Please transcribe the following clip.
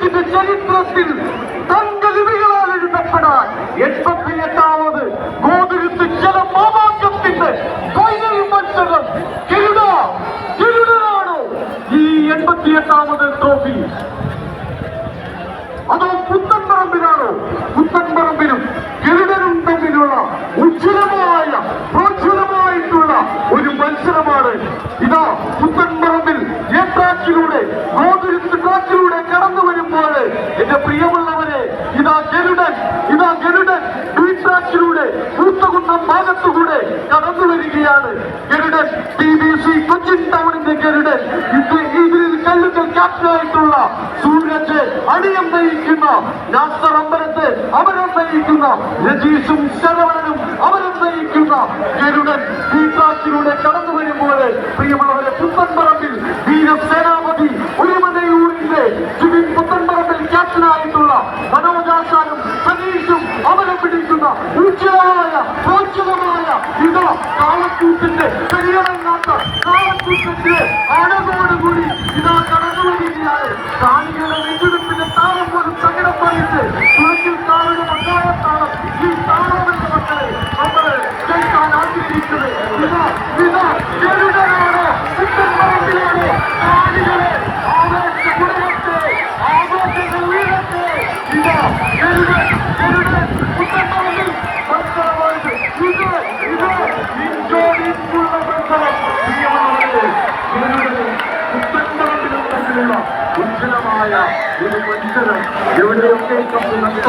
ക്രിക്കറ്റിന്റെ ചരിത്രത്തിൽ തങ്കലിപികളാൽ എഴുതപ്പെടാൻ 88ാമത് ഗോതിരുത്ത് ജലമാമാങ്കത്തിന്റെ ഫൈനൽ മത്സരം കിരീടനാണോ ഈ 88ാമത് ട്രോഫി? അതോ പുത്തൻപറമ്പിലാണോ? പുത്തൻപറമ്പിലും ഗരുഡനും തമ്മിലുള്ള പ്രോജ്വലമായിട്ടുള്ള ഒരു മത്സരമാണ്. ഇതാ പുത്തൻപറമ്പിൽ ഗോതിരുത്ത് ട്രാക്കിലൂടെ കടന്നു വരുമ്പോൾ എന്റെ പ്രിയമുള്ളവരെ, ഇതാ ഗരുഡൻ ഈ ട്രാക്കിലൂടെ പൂത്തകുന്നം ഭാഗത്തുകൂടെ കടന്നു വരികയാണ്. ഗരുഡൻ TBC കൊച്ചിൻ ടൗണിന്റെ ഗരുഡൻ. ഇതിൽ കല്ലുകൾ ക്യാപ്റ്റനായിട്ടുള്ള സൂരജ് അണിയം നയിക്കുന്ന നാസർ അമ്പലത്ത് അവരം നയിക്കുന്ന രജീഷും ശരവണനും അവരം നയിക്കുന്ന ഗരുഡൻ ഈ ട്രാക്കിലൂടെ കടന്നു വരുമ്പോൾ പ്രിയമുള്ളവരെ, പുത്തൻപറമ്പിൽ വീരസേനാപതി ഒരുമനയൂരിന്റെ സുബിൻ പുത്തൻപറമ്പിൽ ക്യാപ്റ്റനായിട്ടുള്ള മനോജാശാനും സനീഷും അവരം പിടിക്കുന്ന പ്രോജ്വലമായ ഇതാ കാളക്കൂട്ടിന്റെ പെരിയണങ്ങാത്ത കാളക്കൂട്ടത്തിന്റെ അഴകോടുകൂടി ഇതാ കടന്നു വരികയാണ്. കാണികളുടെ നെഞ്ചെടുപ്പിന്റെ താളം പോലും തകിടം പറഞ്ഞിട്ട് തുറക്കിൽ കാളുടെ മക്കായത്താളം ഈ താളമെന്ന മക്കളെ നമ്മള് കേൾക്കാൻ ആഗ്രഹിക്കുന്നത്. ഇതാ ഗരുഡനാണ്, പുത്തൻപറമ്പിലാണ്. കാണികളെ ആവേശമുടയട്ടെ, ആഘോഷങ്ങൾ ഉയരട്ടെ. ഇതാ ഗരുഡൻ പുത്തൻപറമ്പിൽ മത്സരമായത്. ഇത് ഇഞ്ചോടിഞ്ചുള്ള മത്സരം. പുത്തൻപറമ്പിലും തമ്മിലുള്ള ഉജ്ജ്വലമായ ഒരു മത്സരം എവിടെയൊക്കെ